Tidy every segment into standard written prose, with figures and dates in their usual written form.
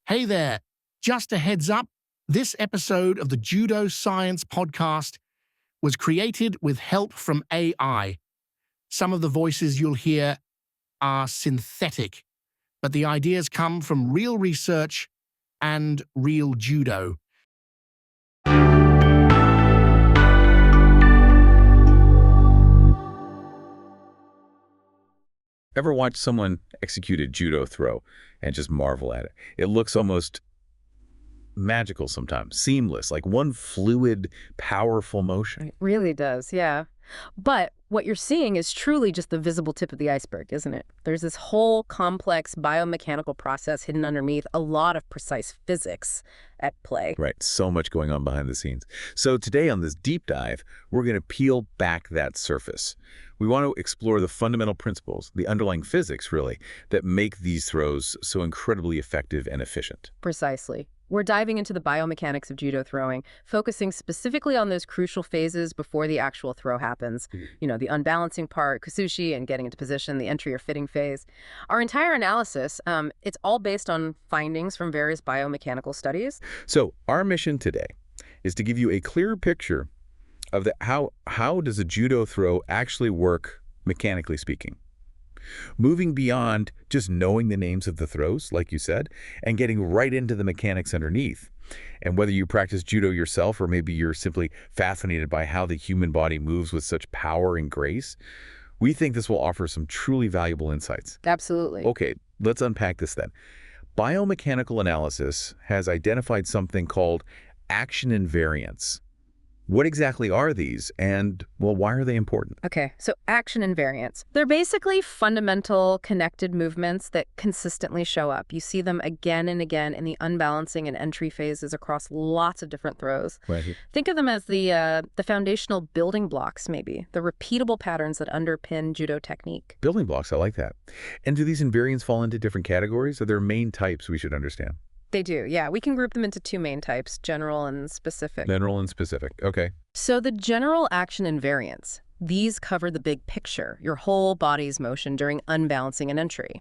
Hey there, just a heads up, this episode of the Judo Science Podcast was created with help from AI. Some of the voices you'll hear are synthetic, but the ideas come from real research and real judo. Ever watch someone execute a judo throw and just marvel at it? It looks almost magical sometimes, seamless, like one fluid, powerful motion. It really does, yeah. But what you're seeing is truly just the visible tip of the iceberg, isn't it? There's this whole complex biomechanical process hidden underneath, a lot of precise physics at play. Right, so much going on behind the scenes. So today on this deep dive, we're going to peel back that surface. We want to explore the fundamental principles, the underlying physics, really, that make these throws so incredibly effective and efficient. Precisely. We're diving into the biomechanics of judo throwing, focusing specifically on those crucial phases before the actual throw happens. You know, the unbalancing part, Kuzushi, and getting into position, the entry or fitting phase. Our entire analysis, it's all based on findings from various biomechanical studies. So our mission today is to give you a clearer picture of how does a judo throw actually work, mechanically speaking. Moving beyond just knowing the names of the throws, like you said, and getting right into the mechanics underneath. And whether you practice judo yourself or maybe you're simply fascinated by how the human body moves with such power and grace, we think this will offer some truly valuable insights. Absolutely. Okay, let's unpack this then. Biomechanical analysis has identified something called action invariants. What exactly are these, and, well, why are they important? Okay, so action invariants. They're basically fundamental connected movements that consistently show up. You see them again and again in the unbalancing and entry phases across lots of different throws. Right. Think of them as the foundational building blocks, maybe, the repeatable patterns that underpin judo technique. Building blocks, I like that. And do these invariants fall into different categories? Are there main types we should understand? They do, yeah. We can group them into two main types, general and specific. General and specific, okay. So the general action invariants, these cover the big picture, your whole body's motion during unbalancing and entry.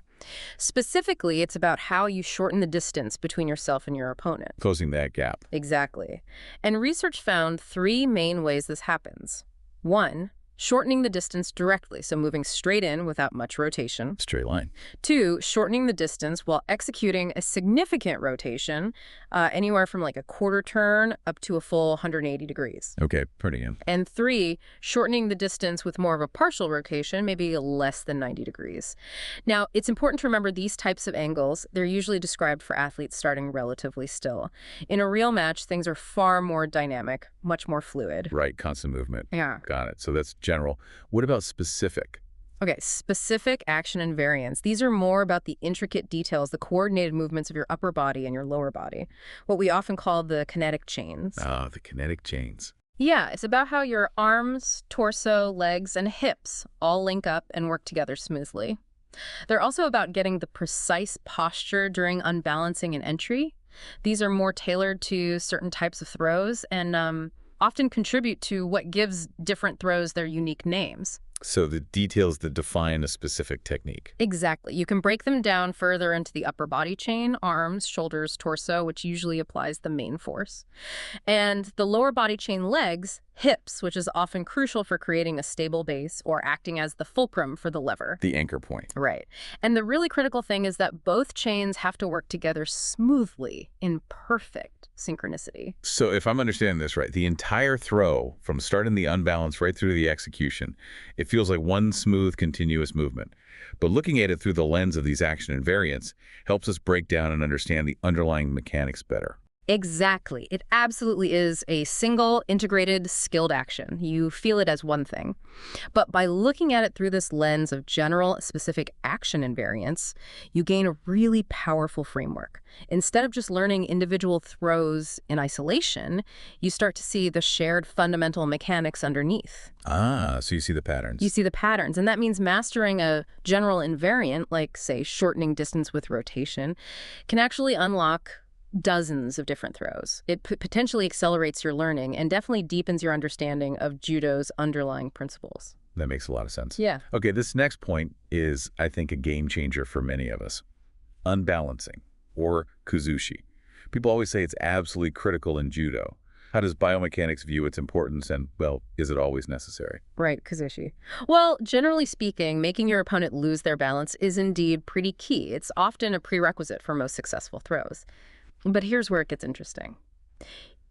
Specifically, it's about how you shorten the distance between yourself and your opponent. Closing that gap. Exactly. And research found three main ways this happens. One, shortening the distance directly, so moving straight in without much rotation. Straight line. Two, shortening the distance while executing a significant rotation, anywhere from like a quarter turn up to a full 180 degrees. Okay, pretty good. And three, shortening the distance with more of a partial rotation, maybe less than 90 degrees. Now, it's important to remember these types of angles, they're usually described for athletes starting relatively still. In a real match, things are far more dynamic, much more fluid. Right, constant movement. Yeah. Got it. So that's general. What about specific? Okay, specific action invariants. These are more about the intricate details, the coordinated movements of your upper body and your lower body, what we often call the kinetic chains. Ah, the kinetic chains. Yeah, it's about how your arms, torso, legs, and hips all link up and work together smoothly. They're also about getting the precise posture during unbalancing and entry. These are more tailored to certain types of throws and often contribute to what gives different throws their unique names. So the details that define a specific technique. Exactly. You can break them down further into the upper body chain, arms, shoulders, torso, which usually applies the main force. And the lower body chain legs, hips, which is often crucial for creating a stable base or acting as the fulcrum for the lever. The anchor point. Right. And the really critical thing is that both chains have to work together smoothly in perfect synchronicity. So if I'm understanding this right, the entire throw, from starting the unbalance right through the execution, it feels like one smooth, continuous movement. But looking at it through the lens of these action invariants helps us break down and understand the underlying mechanics better. Exactly. It absolutely is a single, integrated, skilled action. You feel it as one thing. But by looking at it through this lens of general, specific action invariants, you gain a really powerful framework. Instead of just learning individual throws in isolation, you start to see the shared fundamental mechanics underneath. Ah, so you see the patterns. You see the patterns, and that means mastering a general invariant, like, say, shortening distance with rotation, can actually unlock dozens of different throws. It potentially accelerates your learning and definitely deepens your understanding of judo's underlying principles. That makes a lot of sense. Yeah. Okay, this next point is, I think, a game changer for many of us. Unbalancing. or Kuzushi. People always say it's absolutely critical in judo. How does biomechanics view its importance and, well, is it always necessary? Right, Kuzushi. Well, generally speaking, making your opponent lose their balance is indeed pretty key. It's often a prerequisite for most successful throws. But here's where it gets interesting.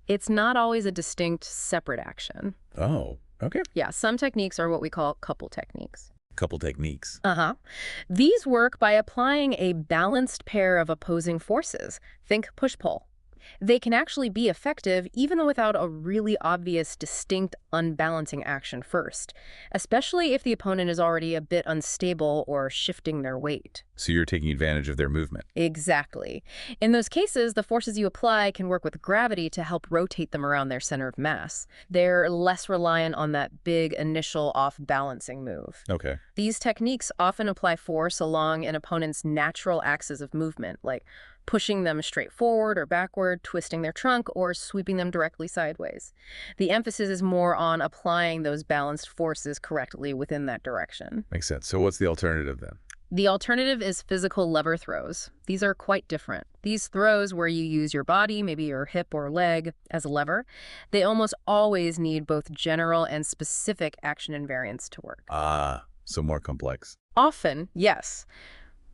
It's not always a distinct, separate action. Oh, okay. Yeah, some techniques are what we call couple techniques. Couple techniques. These work by applying a balanced pair of opposing forces. Think push-pull. They can actually be effective even without a really obvious, distinct, unbalancing action first, especially if the opponent is already a bit unstable or shifting their weight. So you're taking advantage of their movement. Exactly. In those cases, the forces you apply can work with gravity to help rotate them around their center of mass. They're less reliant on that big initial off-balancing move. Okay. These techniques often apply force along an opponent's natural axis of movement, like pushing them straight forward or backward, twisting their trunk, or sweeping them directly sideways. The emphasis is more on applying those balanced forces correctly within that direction. Makes sense. So what's the alternative then? The alternative is physical lever throws. These are quite different. These throws where you use your body, maybe your hip or leg, as a lever, they almost always need both general and specific action invariants to work. So more complex. Often, yes.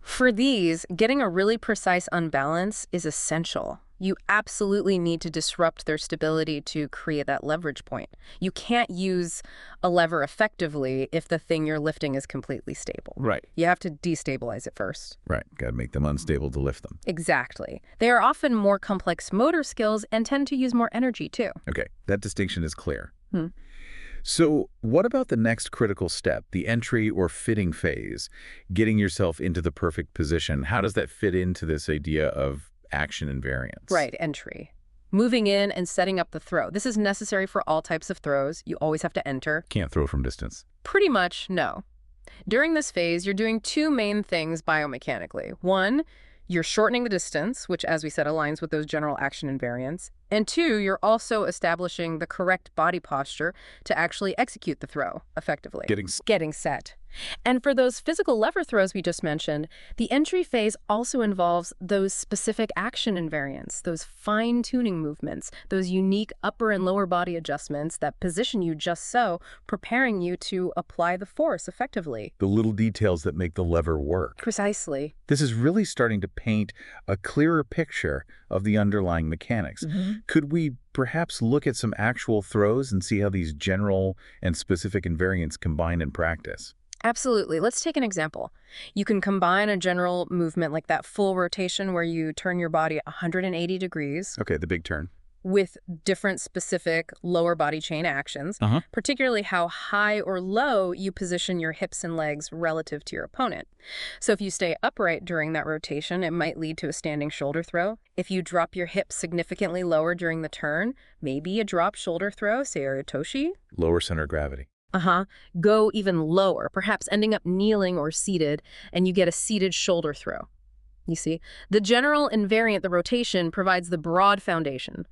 For these, getting a really precise unbalance is essential. You absolutely need to disrupt their stability to create that leverage point. You can't use a lever effectively if the thing you're lifting is completely stable. Right. You have to destabilize it first. Right. Got to make them unstable to lift them. Exactly. They are often more complex motor skills and tend to use more energy, too. Okay. That distinction is clear. So what about the next critical step, the entry or fitting phase, getting yourself into the perfect position? How does that fit into this idea of action invariance? Right, entry. Moving in and setting up the throw. This is necessary for all types of throws. You always have to enter. Can't throw from distance. Pretty much, no. During this phase, you're doing two main things biomechanically. One, you're shortening the distance, which, as we said, aligns with those general action invariants. And two, you're also establishing the correct body posture to actually execute the throw effectively. Getting set. And for those physical lever throws we just mentioned, the entry phase also involves those specific action invariants, those fine-tuning movements, those unique upper and lower body adjustments that position you just so, preparing you to apply the force effectively. The little details that make the lever work. Precisely. This is really starting to paint a clearer picture of the underlying mechanics. Could we perhaps look at some actual throws and see how these general and specific invariants combine in practice? Absolutely. Let's take an example. You can combine a general movement like that full rotation where you turn your body 180 degrees. Okay, the big turn. With different specific lower body chain actions, particularly how high or low you position your hips and legs relative to your opponent. So if you stay upright during that rotation, it might lead to a standing shoulder throw. If you drop your hips significantly lower during the turn, maybe a drop shoulder throw, say a toshi. Lower center of gravity. Go even lower, perhaps ending up kneeling or seated, and you get a seated shoulder throw. You see, the general invariant, the rotation, provides the broad foundation.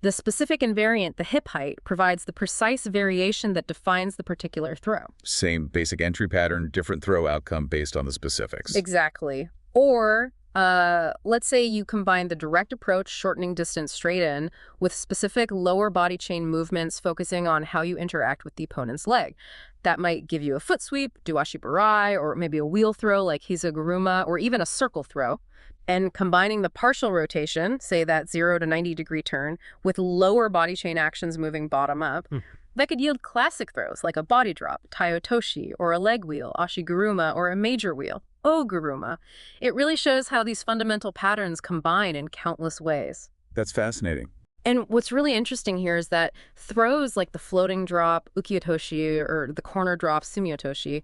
The specific invariant, the hip height, provides the precise variation that defines the particular throw. Same basic entry pattern, different throw outcome based on the specifics. Exactly. Or let's say you combine the direct approach, shortening distance straight in, with specific lower body chain movements focusing on how you interact with the opponent's leg. That might give you a foot sweep, duashi barai, or maybe a wheel throw like hizaguruma, or even a circle throw. And combining the partial rotation, say that 0 to 90 degree turn, with lower body chain actions moving bottom up, that could yield classic throws like a body drop, taiotoshi, or a leg wheel, ashiguruma, or a major wheel, oguruma. It really shows how these fundamental patterns combine in countless ways. That's fascinating. And what's really interesting here is that throws like the floating drop, ukiyotoshi, or the corner drop, sumiyotoshi,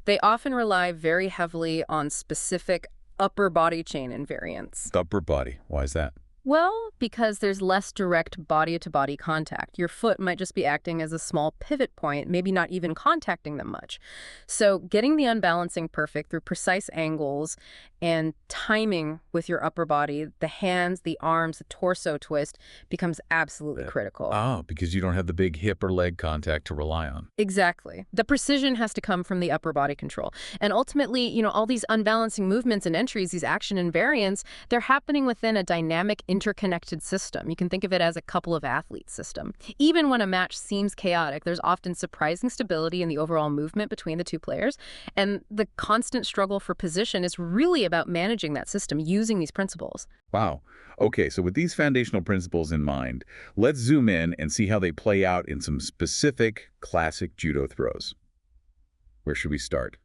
they often rely very heavily on specific upper body chain invariants. The upper body. Why is that? Well, because there's less direct body-to-body contact. Your foot might just be acting as a small pivot point, maybe not even contacting them much. So getting the unbalancing perfect through precise angles and timing with your upper body, the hands, the arms, the torso twist becomes absolutely critical. Oh, because you don't have the big hip or leg contact to rely on. Exactly. The precision has to come from the upper body control. And ultimately, all these unbalancing movements and entries, these action invariants, they're happening within a dynamic, interconnected system. You can think of it as a couple of athletes system. Even when a match seems chaotic, there's often surprising stability in the overall movement between the two players. And the constant struggle for position is really about managing that system using these principles. Wow. Okay, so with these foundational principles in mind, let's zoom in and see how they play out in some specific classic judo throws. Where should we start?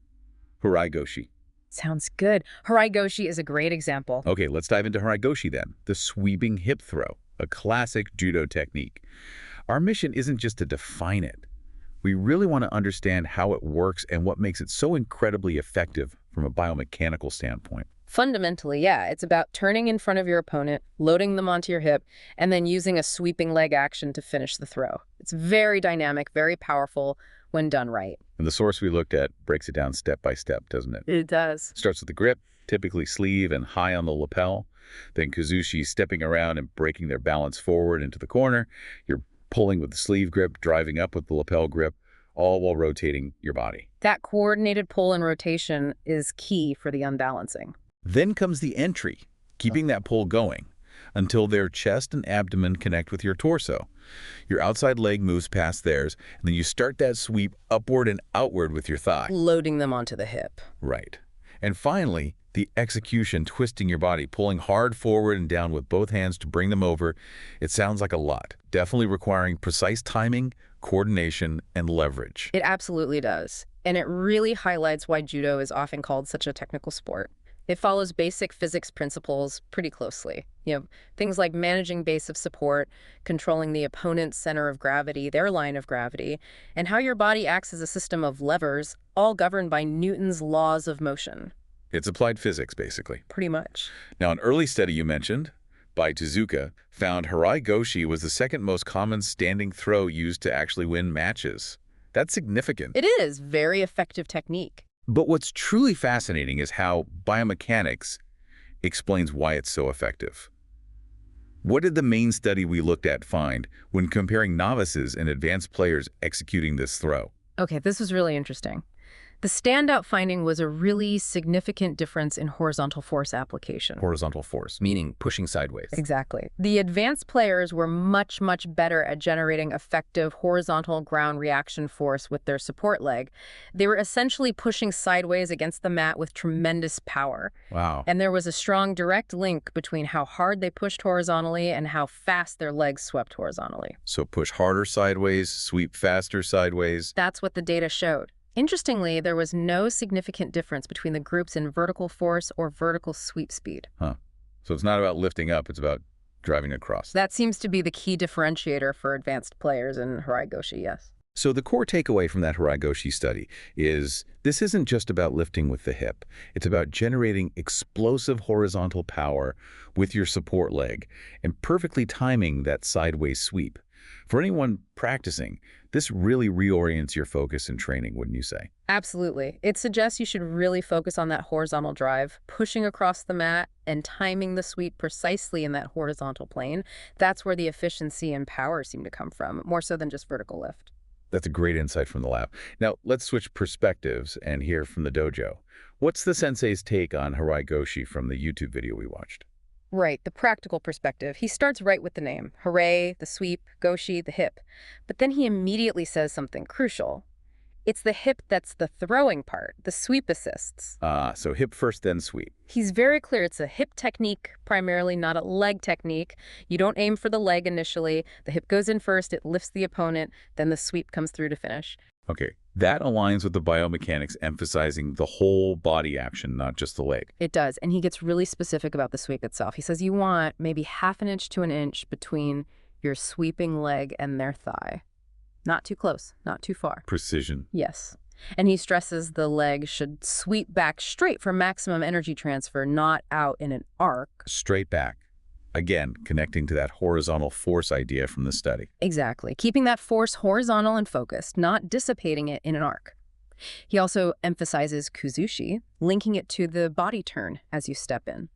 Harai Goshi. Sounds good. Harai Goshi is a great example. Okay, let's dive into Harai Goshi then, the sweeping hip throw, a classic judo technique. Our mission isn't just to define it. We really want to understand how it works and what makes it so incredibly effective from a biomechanical standpoint. Fundamentally, yeah, it's about turning in front of your opponent, loading them onto your hip, and then using a sweeping leg action to finish the throw. It's very dynamic, very powerful when done right. And the source we looked at breaks it down step by step, doesn't it? It does. Starts with the grip, typically sleeve and high on the lapel. Then Kuzushi stepping around and breaking their balance forward into the corner. You're pulling with the sleeve grip, driving up with the lapel grip, all while rotating your body. That coordinated pull and rotation is key for the unbalancing. Then comes the entry, keeping that pull going until their chest and abdomen connect with your torso. Your outside leg moves past theirs, and then you start that sweep upward and outward with your thigh. Loading them onto the hip. Right. And finally, the execution, twisting your body, pulling hard forward and down with both hands to bring them over. It sounds like a lot, definitely requiring precise timing, coordination, and leverage. It absolutely does. And it really highlights why judo is often called such a technical sport. It follows basic physics principles pretty closely. Things like managing base of support, controlling the opponent's center of gravity, their line of gravity, and how your body acts as a system of levers, all governed by Newton's laws of motion. It's applied physics, basically. Pretty much. Now, an early study you mentioned, by Tezuka, found Harai Goshi was the second most common standing throw used to actually win matches. That's significant. It is. Very effective technique. But what's truly fascinating is how biomechanics explains why it's so effective. What did the main study we looked at find when comparing novices and advanced players executing this throw? Okay, this was really interesting. The standout finding was a really significant difference in horizontal force application. Horizontal force, meaning pushing sideways. Exactly. The advanced players were much, much better at generating effective horizontal ground reaction force with their support leg. They were essentially pushing sideways against the mat with tremendous power. Wow. And there was a strong direct link between how hard they pushed horizontally and how fast their legs swept horizontally. So push harder sideways, sweep faster sideways. That's what the data showed. Interestingly, there was no significant difference between the groups in vertical force or vertical sweep speed. Huh. So it's not about lifting up, it's about driving across. That seems to be the key differentiator for advanced players in Harai Goshi, yes. So the core takeaway from that Harai Goshi study is this isn't just about lifting with the hip. It's about generating explosive horizontal power with your support leg and perfectly timing that sideways sweep. For anyone practicing, this really reorients your focus in training, wouldn't you say? Absolutely. It suggests you should really focus on that horizontal drive, pushing across the mat and timing the sweep precisely in that horizontal plane. That's where the efficiency and power seem to come from, more so than just vertical lift. That's a great insight from the lab. Now, let's switch perspectives and hear from the dojo. What's the sensei's take on Harai Goshi from the YouTube video we watched? Right, the practical perspective. He starts right with the name. Harai, the sweep, Goshi, the hip. But then he immediately says something crucial. It's the hip that's the throwing part. The sweep assists. So hip first, then sweep. He's very clear it's a hip technique, primarily, not a leg technique. You don't aim for the leg initially. The hip goes in first, it lifts the opponent, then the sweep comes through to finish. Okay, that aligns with the biomechanics emphasizing the whole body action, not just the leg. It does, and he gets really specific about the sweep itself. He says you want maybe ½ inch to an inch between your sweeping leg and their thigh. Not too close, not too far. Precision. Yes. And he stresses the leg should sweep back straight for maximum energy transfer, not out in an arc. Straight back. Again, connecting to that horizontal force idea from the study. Exactly. Keeping that force horizontal and focused, not dissipating it in an arc. He also emphasizes Kuzushi, linking it to the body turn as you step in.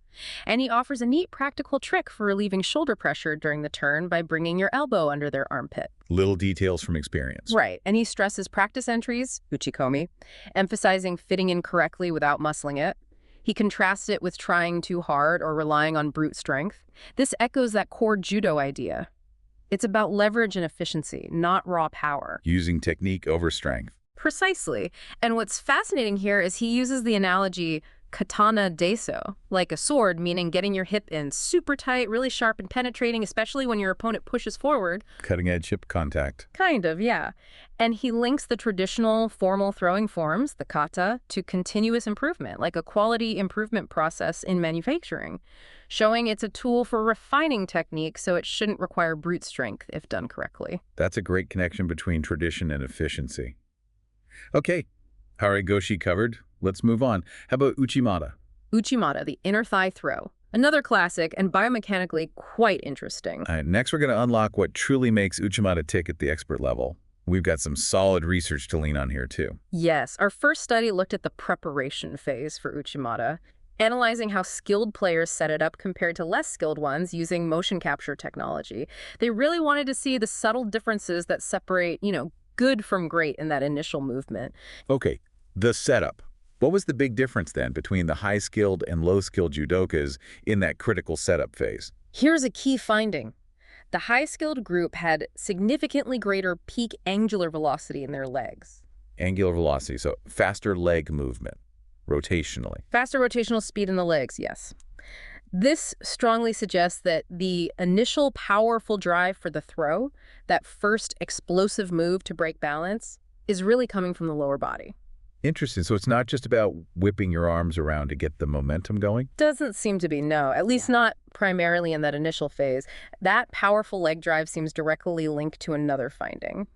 And he offers a neat practical trick for relieving shoulder pressure during the turn by bringing your elbow under their armpit. Little details from experience. Right, and he stresses practice entries, uchikomi, emphasizing fitting in correctly without muscling it. He contrasts it with trying too hard or relying on brute strength. This echoes that core judo idea. It's about leverage and efficiency, not raw power. Using technique over strength. Precisely. And what's fascinating here is he uses the analogy katana deso, like a sword, meaning getting your hip in super tight, really sharp and penetrating, especially when your opponent pushes forward. Cutting-edge hip contact. Kind of, yeah. And he links the traditional formal throwing forms, the kata, to continuous improvement, like a quality improvement process in manufacturing, showing it's a tool for refining technique so it shouldn't require brute strength if done correctly. That's a great connection between tradition and efficiency. Okay, Harai Goshi covered. Let's move on. How about Uchimata? Uchimata, the inner thigh throw. Another classic and biomechanically quite interesting. All right, next we're going to unlock what truly makes Uchimata tick at the expert level. We've got some solid research to lean on here, too. Yes, our first study looked at the preparation phase for Uchimata, analyzing how skilled players set it up compared to less skilled ones using motion capture technology. They really wanted to see the subtle differences that separate, good from great in that initial movement. Okay, the setup. What was the big difference then between the high-skilled and low-skilled judokas in that critical setup phase? Here's a key finding. The high-skilled group had significantly greater peak angular velocity in their legs. Angular velocity, so faster leg movement, rotationally. Faster rotational speed in the legs, yes. This strongly suggests that the initial powerful drive for the throw, that first explosive move to break balance, is really coming from the lower body. Interesting. So it's not just about whipping your arms around to get the momentum going? Doesn't seem to be, no. At least not primarily in that initial phase. That powerful leg drive seems directly linked to another finding.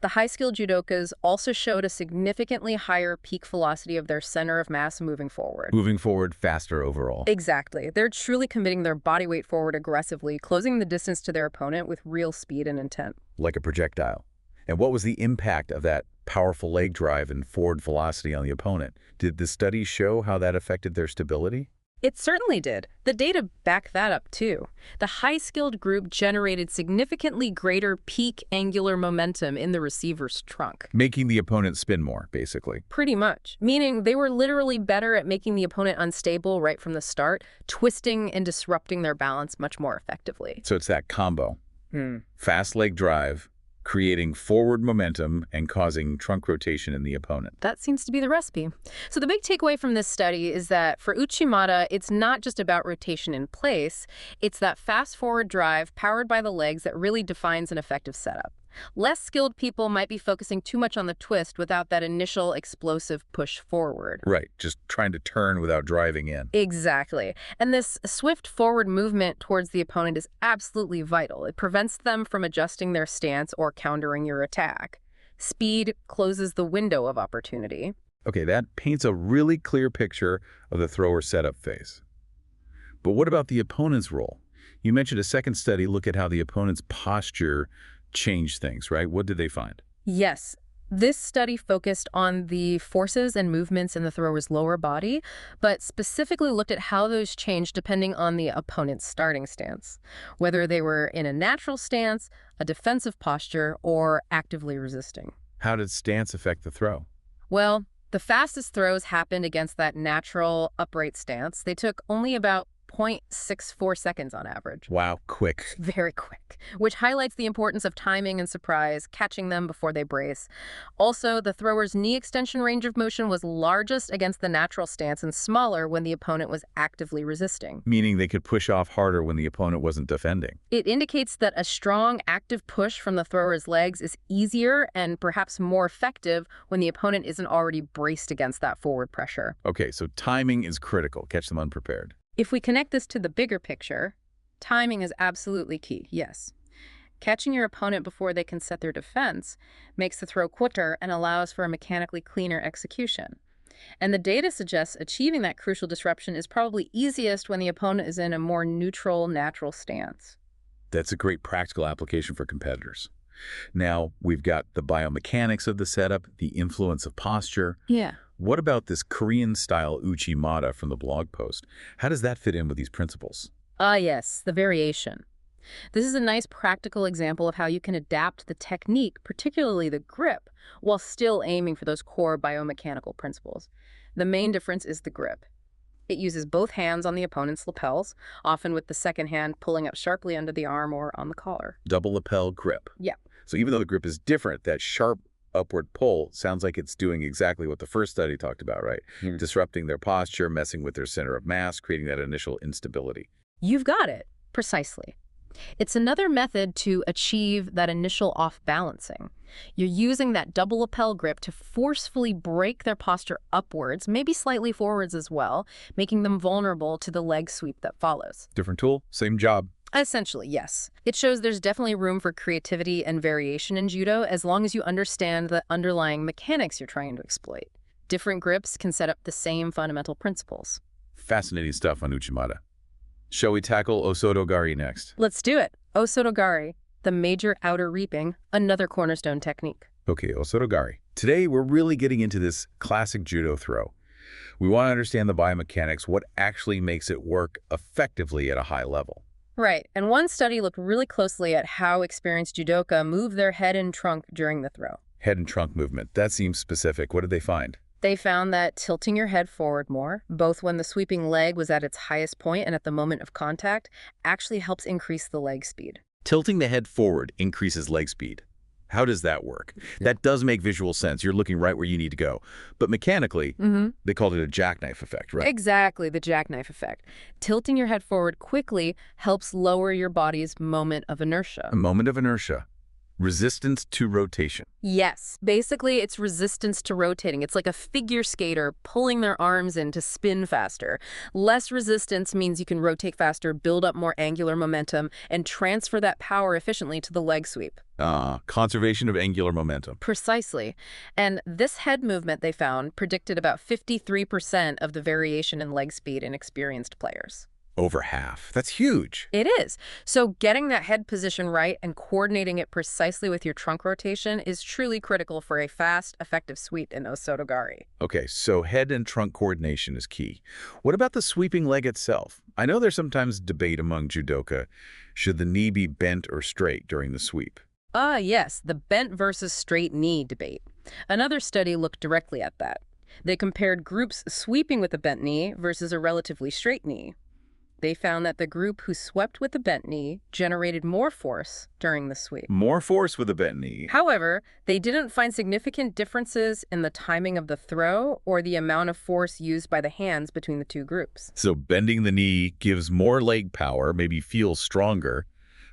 The high-skilled judokas also showed a significantly higher peak velocity of their center of mass moving forward. Moving forward faster overall. Exactly. They're truly committing their body weight forward aggressively, closing the distance to their opponent with real speed and intent. Like a projectile. And what was the impact of that powerful leg drive and forward velocity on the opponent? Did the study show how that affected their stability? It certainly did. The data back that up, too. The high-skilled group generated significantly greater peak angular momentum in the receiver's trunk. Making the opponent spin more, basically. Pretty much. Meaning they were literally better at making the opponent unstable right from the start, twisting and disrupting their balance much more effectively. So it's that combo. Fast leg drive, creating forward momentum and causing trunk rotation in the opponent. That seems to be the recipe. So the big takeaway from this study is that for Uchimata, it's not just about rotation in place, it's that fast forward drive powered by the legs that really defines an effective setup. Less skilled people might be focusing too much on the twist without that initial explosive push forward. Right, just trying to turn without driving in. Exactly. And this swift forward movement towards the opponent is absolutely vital. It prevents them from adjusting their stance or countering your attack. Speed closes the window of opportunity. Okay, that paints a really clear picture of the thrower setup phase. But what about the opponent's role? You mentioned a second study looked at how the opponent's posture changed things, right? What did they find? Yes. This study focused on the forces and movements in the thrower's lower body, but specifically looked at how those changed depending on the opponent's starting stance, whether they were in a natural stance, a defensive posture, or actively resisting. How did stance affect the throw? Well, the fastest throws happened against that natural upright stance. They took only about 0.64 seconds on average. Wow, quick. Very quick, which highlights the importance of timing and surprise, catching them before they brace. Also, the thrower's knee extension range of motion was largest against the natural stance and smaller when the opponent was actively resisting. Meaning they could push off harder when the opponent wasn't defending. It indicates that a strong, active push from the thrower's legs is easier and perhaps more effective when the opponent isn't already braced against that forward pressure. Okay, so timing is critical. Catch them unprepared. If we connect this to the bigger picture, timing is absolutely key, yes. Catching your opponent before they can set their defense makes the throw quicker and allows for a mechanically cleaner execution. And the data suggests achieving that crucial disruption is probably easiest when the opponent is in a more neutral, natural stance. That's a great practical application for competitors. Now, we've got the biomechanics of the setup, the influence of posture. Yeah. What about this Korean-style Uchimata from the blog post? How does that fit in with these principles? Ah, yes, the variation. This is a nice practical example of how you can adapt the technique, particularly the grip, while still aiming for those core biomechanical principles. The main difference is the grip. It uses both hands on the opponent's lapels, often with the second hand pulling up sharply under the arm or on the collar. Double lapel grip. Yeah. So even though the grip is different, that sharp upward pull sounds like it's doing exactly what the first study talked about, right? Disrupting their posture, messing with their center of mass, creating that initial instability. You've got it. Precisely. It's another method to achieve that initial off-balancing. You're using that double lapel grip to forcefully break their posture upwards, maybe slightly forwards as well, making them vulnerable to the leg sweep that follows. Different tool, same job. Essentially, yes. It shows there's definitely room for creativity and variation in judo as long as you understand the underlying mechanics you're trying to exploit. Different grips can set up the same fundamental principles. Fascinating stuff on Uchimata. Shall we tackle Osoto Gari next? Let's do it. Osoto Gari, the major outer reaping, another cornerstone technique. Okay, Osoto Gari. Today, we're really getting into this classic judo throw. We want to understand the biomechanics, what actually makes it work effectively at a high level. Right, and one study looked really closely at how experienced judoka move their head and trunk during the throw. Head and trunk movement. That seems specific. What did they find? They found that tilting your head forward more, both when the sweeping leg was at its highest point and at the moment of contact, actually helps increase the leg speed. Tilting the head forward increases leg speed. How does that work? That does make visual sense. You're looking right where you need to go. But mechanically, they called it a jackknife effect, right? Exactly, the jackknife effect. Tilting your head forward quickly helps lower your body's moment of inertia. A moment of inertia. Resistance to rotation. Yes, basically it's resistance to rotating. It's like a figure skater pulling their arms in to spin faster. Less resistance means you can rotate faster, build up more angular momentum, and transfer that power efficiently to the leg sweep. Conservation of angular momentum. Precisely. And this head movement, they found, predicted about 53% of the variation in leg speed in experienced players. Over half. That's huge. It is. So getting that head position right and coordinating it precisely with your trunk rotation is truly critical for a fast, effective sweep in Osoto Gari. Okay, so head and trunk coordination is key. What about the sweeping leg itself? I know there's sometimes debate among judoka. Should the knee be bent or straight during the sweep? Yes, the bent versus straight knee debate. Another study looked directly at that. They compared groups sweeping with a bent knee versus a relatively straight knee. They found that the group who swept with the bent knee generated more force during the sweep. More force with a bent knee. However, they didn't find significant differences in the timing of the throw or the amount of force used by the hands between the two groups. So bending the knee gives more leg power, maybe feels stronger,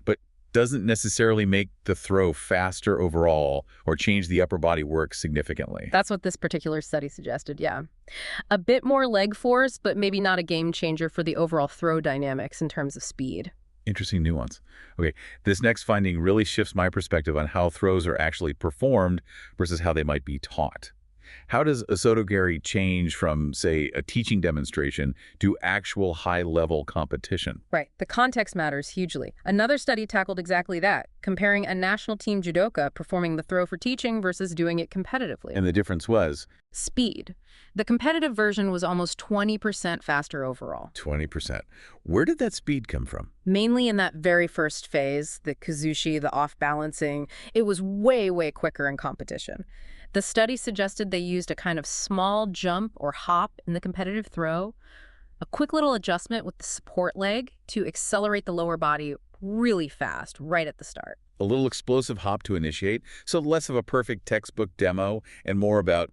but doesn't necessarily make the throw faster overall or change the upper body work significantly. That's what this particular study suggested, yeah. A bit more leg force, but maybe not a game changer for the overall throw dynamics in terms of speed. Interesting nuance. Okay, this next finding really shifts my perspective on how throws are actually performed versus how they might be taught. How does Osoto Gari change from, say, a teaching demonstration to actual high-level competition? Right. The context matters hugely. Another study tackled exactly that, comparing a national team judoka performing the throw for teaching versus doing it competitively. And the difference was? Speed. The competitive version was almost 20% faster overall. 20%. Where did that speed come from? Mainly in that very first phase, the Kuzushi, the off-balancing. It was way, way quicker in competition. The study suggested they used a kind of small jump or hop in the competitive throw, a quick little adjustment with the support leg to accelerate the lower body really fast right at the start. A little explosive hop to initiate, so less of a perfect textbook demo and more about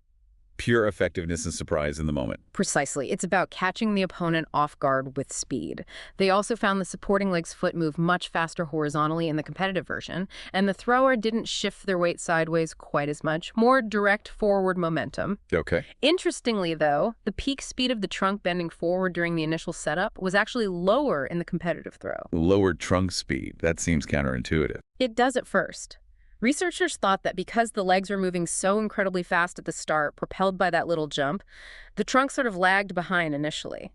pure effectiveness and surprise in the moment. Precisely. It's about catching the opponent off guard with speed. They also found the supporting leg's foot move much faster horizontally in the competitive version, and the thrower didn't shift their weight sideways quite as much, more direct forward momentum. Okay. Interestingly, though, the peak speed of the trunk bending forward during the initial setup was actually lower in the competitive throw. Lower trunk speed. That seems counterintuitive. It does at first. Researchers thought that because the legs were moving so incredibly fast at the start, propelled by that little jump, the trunk sort of lagged behind initially.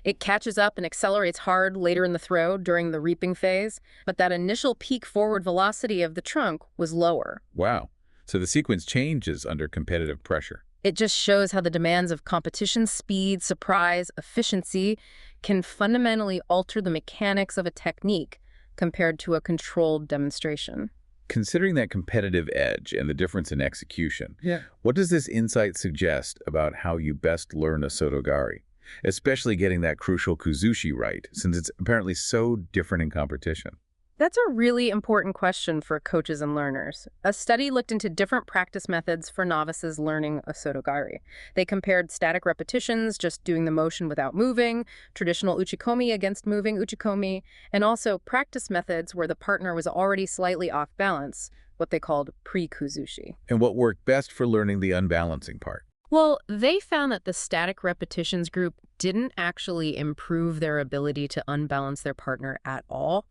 It catches up and accelerates hard later in the throw during the reaping phase, but that initial peak forward velocity of the trunk was lower. Wow. So the sequence changes under competitive pressure. It just shows how the demands of competition, speed, surprise, efficiency can fundamentally alter the mechanics of a technique compared to a controlled demonstration. Considering that competitive edge and the difference in execution, what does this insight suggest about how you best learn Osoto Gari? Especially getting that crucial Kuzushi right, since it's apparently so different in competition. That's a really important question for coaches and learners. A study looked into different practice methods for novices learning Osoto Gari. They compared static repetitions, just doing the motion without moving, traditional uchikomi against moving uchikomi, and also practice methods where the partner was already slightly off balance, what they called pre-Kuzushi. And what worked best for learning the unbalancing part? Well, they found that the static repetitions group didn't actually improve their ability to unbalance their partner at all.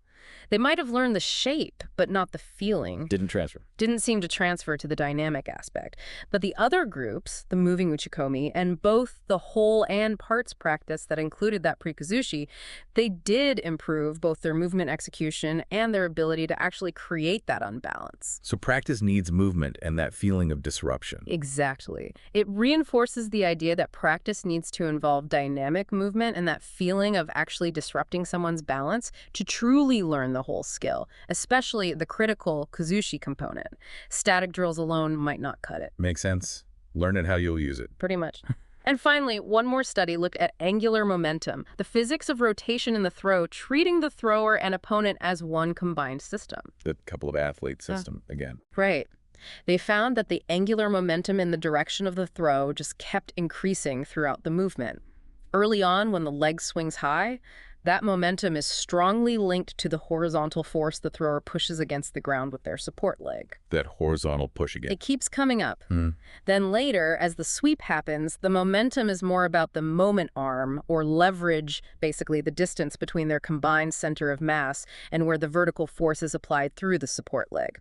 They might have learned the shape, but not the feeling. Didn't transfer. Didn't seem to transfer to the dynamic aspect. But the other groups, the moving uchikomi, and both the whole and parts practice that included that pre-Kuzushi, they did improve both their movement execution and their ability to actually create that unbalance. So practice needs movement and that feeling of disruption. Exactly. It reinforces the idea that practice needs to involve dynamic movement and that feeling of actually disrupting someone's balance to truly learn the whole skill, especially the critical Kuzushi component. Static drills alone might not cut it. Makes sense. Learn it how you'll use it. Pretty much. And finally, one more study looked at angular momentum, the physics of rotation in the throw, treating the thrower and opponent as one combined system. The couple of athletes system again. Right. They found that the angular momentum in the direction of the throw just kept increasing throughout the movement. Early on, when the leg swings high, that momentum is strongly linked to the horizontal force the thrower pushes against the ground with their support leg. That horizontal push again. It keeps coming up. Then later, as the sweep happens, the momentum is more about the moment arm, or leverage, basically the distance between their combined center of mass and where the vertical force is applied through the support leg.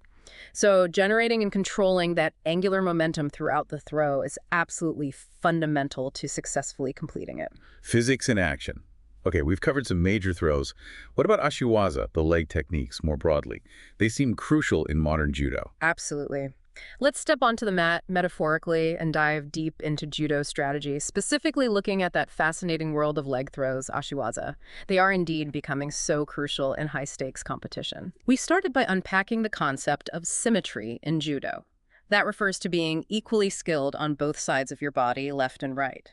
So generating and controlling that angular momentum throughout the throw is absolutely fundamental to successfully completing it. Physics in action. Okay, we've covered some major throws. What about ashiwaza, the leg techniques, more broadly? They seem crucial in modern judo. Absolutely. Let's step onto the mat metaphorically and dive deep into judo strategy, specifically looking at that fascinating world of leg throws, ashiwaza. They are indeed becoming so crucial in high-stakes competition. We started by unpacking the concept of symmetry in judo. That refers to being equally skilled on both sides of your body, left and right.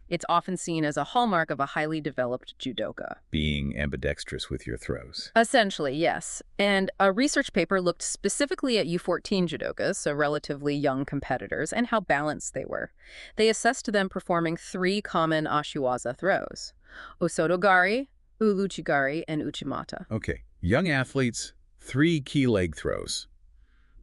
It's often seen as a hallmark of a highly developed judoka. Being ambidextrous with your throws. Essentially, yes. And a research paper looked specifically at U14 judokas, so relatively young competitors, and how balanced they were. They assessed them performing 3 common ashiwaza throws: Osoto Gari, Uluchi Gari, and Uchimata. Okay, young athletes, 3 key leg throws.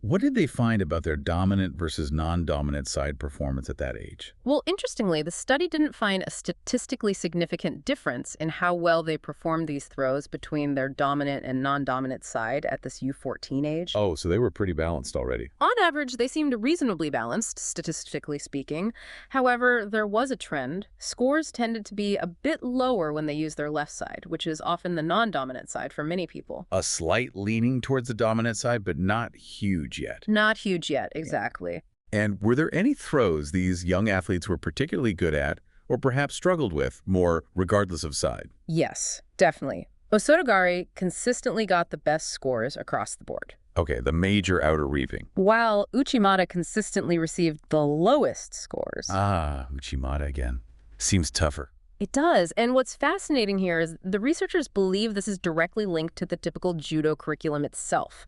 What did they find about their dominant versus non-dominant side performance at that age? Well, interestingly, the study didn't find a statistically significant difference in how well they performed these throws between their dominant and non-dominant side at this U14 age. Oh, so they were pretty balanced already. On average, they seemed reasonably balanced, statistically speaking. However, there was a trend. Scores tended to be a bit lower when they used their left side, which is often the non-dominant side for many people. A slight leaning towards the dominant side, but not huge yet. Not huge yet, exactly. And were there any throws these young athletes were particularly good at, or perhaps struggled with more regardless of side? Yes, definitely. Osoto Gari consistently got the best scores across the board. Okay, the major outer reaping. While Uchimata consistently received the lowest scores. Ah, Uchimata again. Seems tougher. It does. And what's fascinating here is the researchers believe this is directly linked to the typical judo curriculum itself.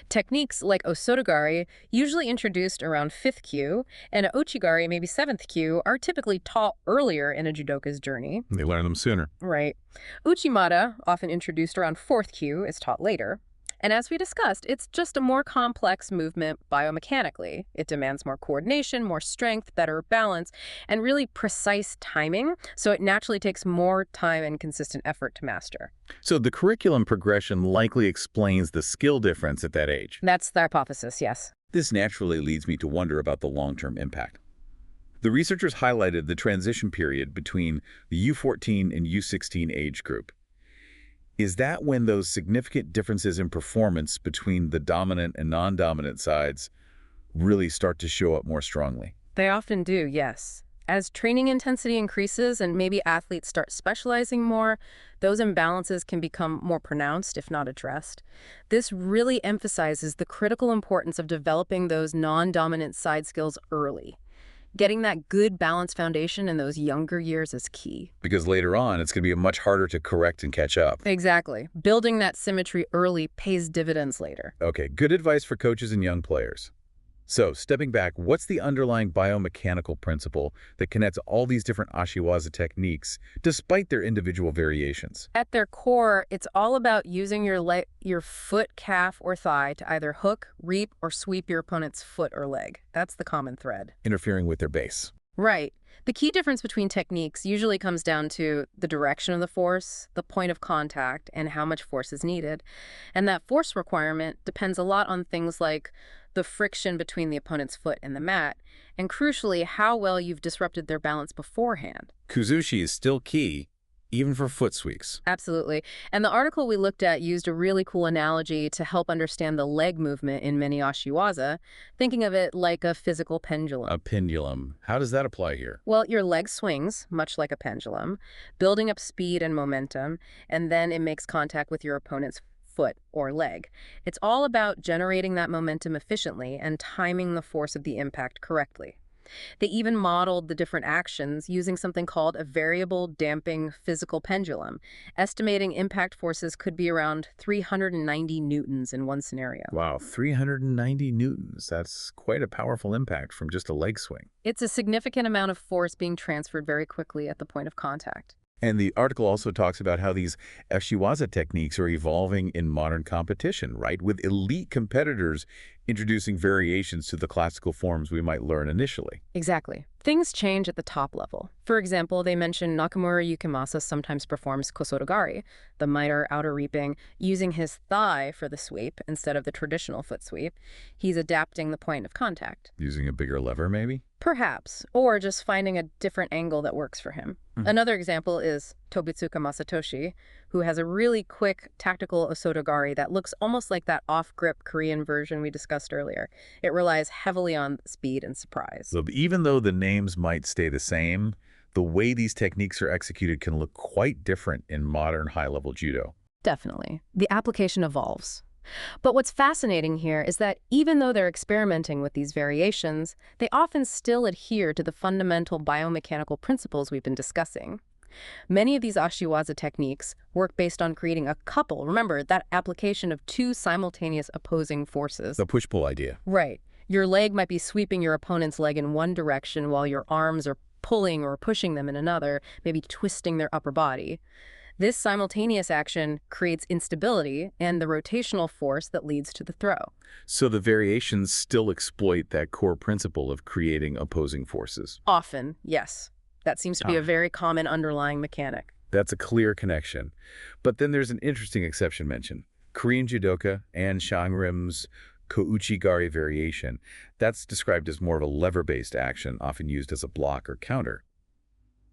Techniques like Osoto Gari, usually introduced around 5th kyu, and Ouchigari, maybe 7th kyu, are typically taught earlier in a judoka's journey. They learn them sooner. Right. Uchimata, often introduced around 4th kyu, is taught later. And as we discussed, it's just a more complex movement biomechanically. It demands more coordination, more strength, better balance, and really precise timing, so it naturally takes more time and consistent effort to master. So the curriculum progression likely explains the skill difference at that age. That's the hypothesis, yes. This naturally leads me to wonder about the long-term impact. The researchers highlighted the transition period between the U14 and U16 age group. Is that when those significant differences in performance between the dominant and non-dominant sides really start to show up more strongly? They often do, yes. As training intensity increases and maybe athletes start specializing more, those imbalances can become more pronounced if not addressed. This really emphasizes the critical importance of developing those non-dominant side skills early. Getting that good balanced foundation in those younger years is key. Because later on, it's going to be much harder to correct and catch up. Exactly. Building that symmetry early pays dividends later. Okay, good advice for coaches and young players. So, stepping back, what's the underlying biomechanical principle that connects all these different Ashiwaza techniques, despite their individual variations? At their core, it's all about using your foot, calf, or thigh to either hook, reap, or sweep your opponent's foot or leg. That's the common thread. Interfering with their base. Right. The key difference between techniques usually comes down to the direction of the force, the point of contact, and how much force is needed. And that force requirement depends a lot on things like the friction between the opponent's foot and the mat, and crucially, how well you've disrupted their balance beforehand. Kuzushi is still key, even for foot sweeps. Absolutely. And the article we looked at used a really cool analogy to help understand the leg movement in many Ashiwaza, thinking of it like a physical pendulum. A pendulum. How does that apply here? Well, your leg swings, much like a pendulum, building up speed and momentum, and then it makes contact with your opponent's foot or leg. It's all about generating that momentum efficiently and timing the force of the impact correctly. They even modeled the different actions using something called a variable damping physical pendulum, estimating impact forces could be around 390 newtons in one scenario. Wow, 390 newtons. That's quite a powerful impact from just a leg swing. It's a significant amount of force being transferred very quickly at the point of contact. And the article also talks about how these Ashiwaza techniques are evolving in modern competition, right? With elite competitors introducing variations to the classical forms we might learn initially. Exactly. Things change at the top level. For example, they mention Nakamura Yukimasa sometimes performs Osoto Gari, the miter outer reaping, using his thigh for the sweep instead of the traditional foot sweep. He's adapting the point of contact. Using a bigger lever, maybe? Perhaps, or just finding a different angle that works for him. Another example is Tobitsuka Masatoshi, who has a really quick tactical Osoto Gari that looks almost like that off-grip Korean version we discussed earlier. It relies heavily on speed and surprise. So even though the names might stay the same, the way these techniques are executed can look quite different in modern high-level judo. Definitely. The application evolves. But what's fascinating here is that even though they're experimenting with these variations, they often still adhere to the fundamental biomechanical principles we've been discussing. Many of these Ashiwaza techniques work based on creating a couple. Remember, that application of two simultaneous opposing forces. The push-pull idea. Right. Your leg might be sweeping your opponent's leg in one direction while your arms are pulling or pushing them in another, maybe twisting their upper body. This simultaneous action creates instability and the rotational force that leads to the throw. So the variations still exploit that core principle of creating opposing forces. Often, yes. That seems to be a very common underlying mechanic. That's a clear connection. But then there's an interesting exception mentioned. Korean judoka and Shangrim's Kouchi Gari variation. That's described as more of a lever-based action, often used as a block or counter.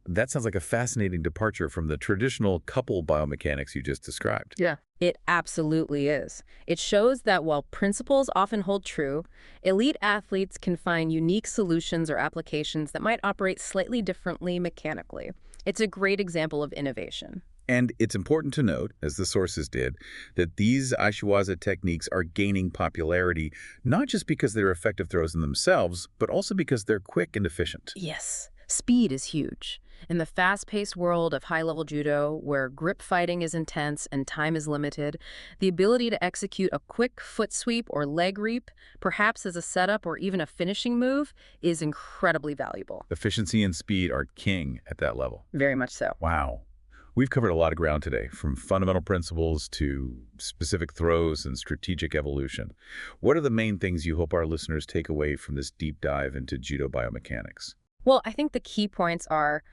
That sounds like a fascinating departure from the traditional couple biomechanics you just described. Yeah. It absolutely is. It shows that while principles often hold true, elite athletes can find unique solutions or applications that might operate slightly differently mechanically. It's a great example of innovation. And it's important to note, as the sources did, that these Ashiwaza techniques are gaining popularity not just because they're effective throws in themselves, but also because they're quick and efficient. Yes. Speed is huge. In the fast-paced world of high-level judo, where grip fighting is intense and time is limited, the ability to execute a quick foot sweep or leg reap, perhaps as a setup or even a finishing move, is incredibly valuable. Efficiency and speed are king at that level. Very much so. Wow. We've covered a lot of ground today, from fundamental principles to specific throws and strategic evolution. What are the main things you hope our listeners take away from this deep dive into judo biomechanics? Well, I think the key points are,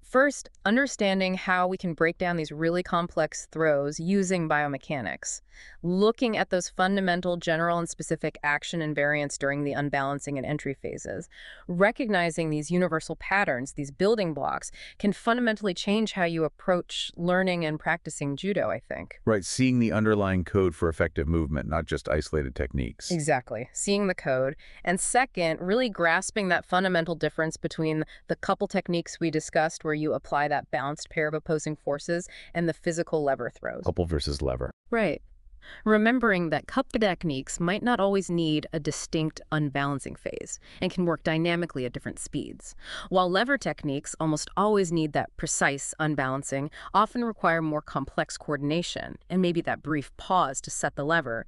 first, understanding how we can break down these really complex throws using biomechanics, looking at those fundamental general and specific action and variance during the unbalancing and entry phases, recognizing these universal patterns, these building blocks, can fundamentally change how you approach learning and practicing judo, I think. Right, seeing the underlying code for effective movement, not just isolated techniques. Exactly. Seeing the code. And second, really grasping that fundamental difference between the couple techniques we discussed where you apply that balanced pair of opposing forces and the physical lever throws. Couple versus lever. Right. Remembering that couple techniques might not always need a distinct unbalancing phase and can work dynamically at different speeds, while lever techniques almost always need that precise unbalancing, often require more complex coordination and maybe that brief pause to set the lever.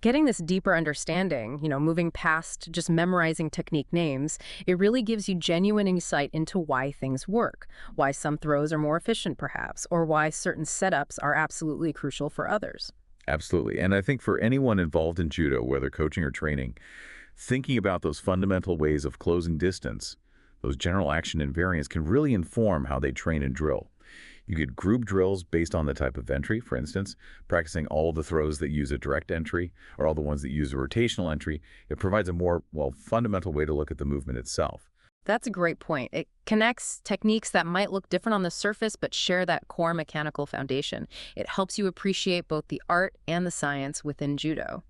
Getting this deeper understanding, moving past just memorizing technique names, it really gives you genuine insight into why things work, why some throws are more efficient perhaps, or why certain setups are absolutely crucial for others. Absolutely. And I think for anyone involved in judo, whether coaching or training, thinking about those fundamental ways of closing distance, those general action and variance can really inform how they train and drill. You get group drills based on the type of entry, for instance, practicing all the throws that use a direct entry or all the ones that use a rotational entry. It provides a more, fundamental way to look at the movement itself. That's a great point. It connects techniques that might look different on the surface but share that core mechanical foundation. It helps you appreciate both the art and the science within judo.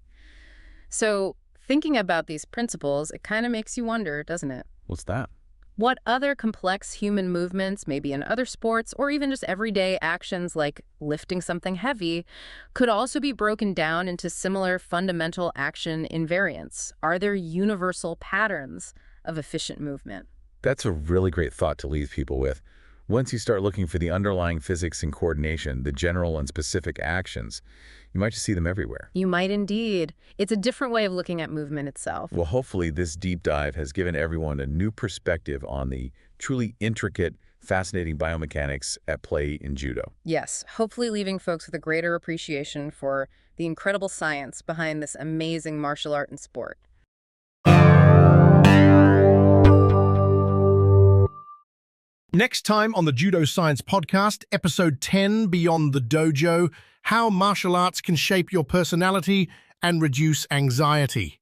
So, thinking about these principles, it kind of makes you wonder, doesn't it? What's that? What other complex human movements, maybe in other sports, or even just everyday actions like lifting something heavy, could also be broken down into similar fundamental action invariants? Are there universal patterns of efficient movement? That's a really great thought to leave people with. Once you start looking for the underlying physics and coordination, the general and specific actions, you might just see them everywhere. You might indeed. It's a different way of looking at movement itself. Well, hopefully this deep dive has given everyone a new perspective on the truly intricate, fascinating biomechanics at play in judo. Yes, hopefully leaving folks with a greater appreciation for the incredible science behind this amazing martial art and sport. Next time on the Judo Science Podcast, Episode 10, Beyond the Dojo, how martial arts can shape your personality and reduce anxiety.